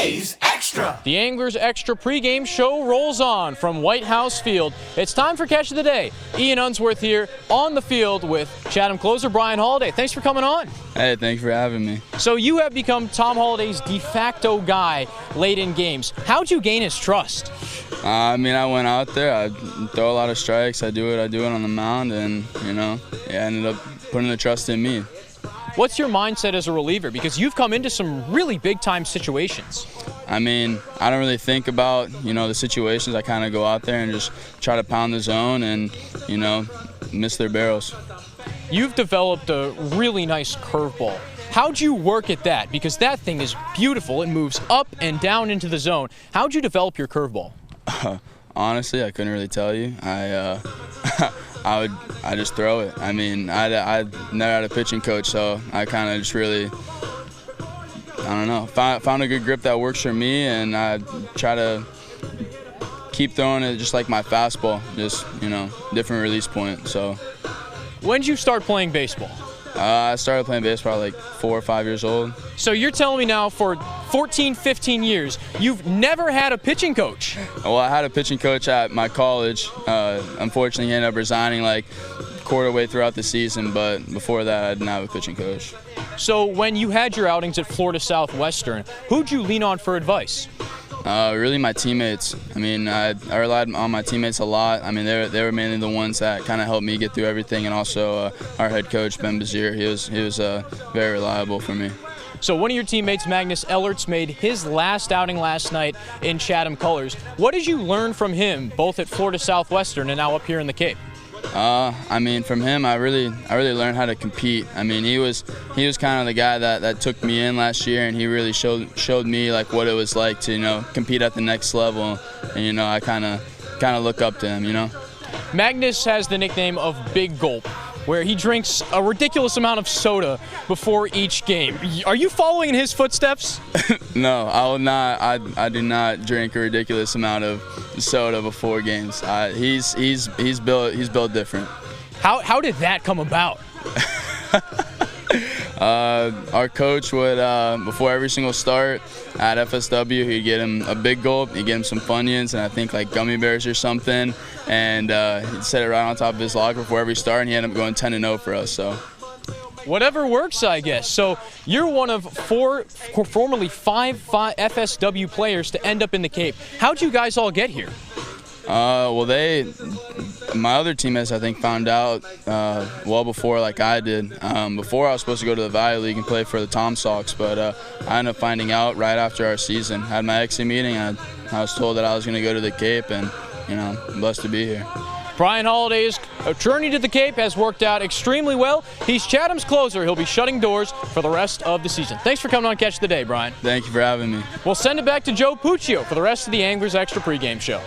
Today's Extra. The Anglers Extra pregame show rolls on from White House Field. It's time for Catch of the Day. Ian Unsworth here on the field with Chatham closer Brian Holiday. Thanks for coming on. Hey, thanks for having me. So you have become Tom Holiday's de facto guy late in games. How'd you gain his trust? I went out there, I throw a lot of strikes, I do it on the mound, and, ended up putting the trust in me. What's your mindset as a reliever? Because you've come into some really big-time situations. I don't really think about, the situations. I kind of go out there and just try to pound the zone and, miss their barrels. You've developed a really nice curveball. How'd you work at that? Because that thing is beautiful. It moves up and down into the zone. How'd you develop your curveball? Honestly, I couldn't really tell you. I just throw it. I never had a pitching coach, so I kind of just really, found a good grip that works for me, and I try to keep throwing it just like my fastball, just, different release point. So, when did you start playing baseball? I started playing baseball at like 4 or 5 years old. So you're telling me now for 14, 15 years, you've never had a pitching coach? Well, I had a pitching coach at my college. Unfortunately, he ended up resigning like quarter way throughout the season, but before that, I didn't have a pitching coach. So when you had your outings at Florida Southwestern, who'd you lean on for advice? Really my teammates. I relied on my teammates a lot. They were mainly the ones that kind of helped me get through everything, and also our head coach, Ben Bazir, he was very reliable for me. So one of your teammates, Magnus, made his last outing last night in Chatham colors. What did you learn from him, both at Florida Southwestern and now up here in the Cape? From him, I really learned how to compete. He was kind of the guy that took me in last year, and he really showed me like what it was like to compete at the next level, and I kind of look up to him. Magnus has the nickname of Big Gulp, where he drinks a ridiculous amount of soda before each game. Are you following in his footsteps? No, I will not. I do not drink a ridiculous amount of soda before games. He's built different. How did that come about? Our coach would, before every single start at FSW, he'd get him a Big Gulp, he'd get him some Funyuns, and I think like gummy bears or something, and he'd set it right on top of his locker before every start, and he ended up going 10-0 for us. So. Whatever works, I guess. So you're one of formerly five FSW players to end up in the Cape. How'd you guys all get here? My other teammates, I think, found out well before like I did. Before I was supposed to go to the Valley League and play for the Tom Sox, but I ended up finding out right after our season. I had my exit meeting, and I was told that I was going to go to the Cape, and, I'm blessed to be here. Brian Holiday's journey to the Cape has worked out extremely well. He's Chatham's closer. He'll be shutting doors for the rest of the season. Thanks for coming on Catch the Day, Brian. Thank you for having me. We'll send it back to Joe Puccio for the rest of the Anglers Extra pregame show.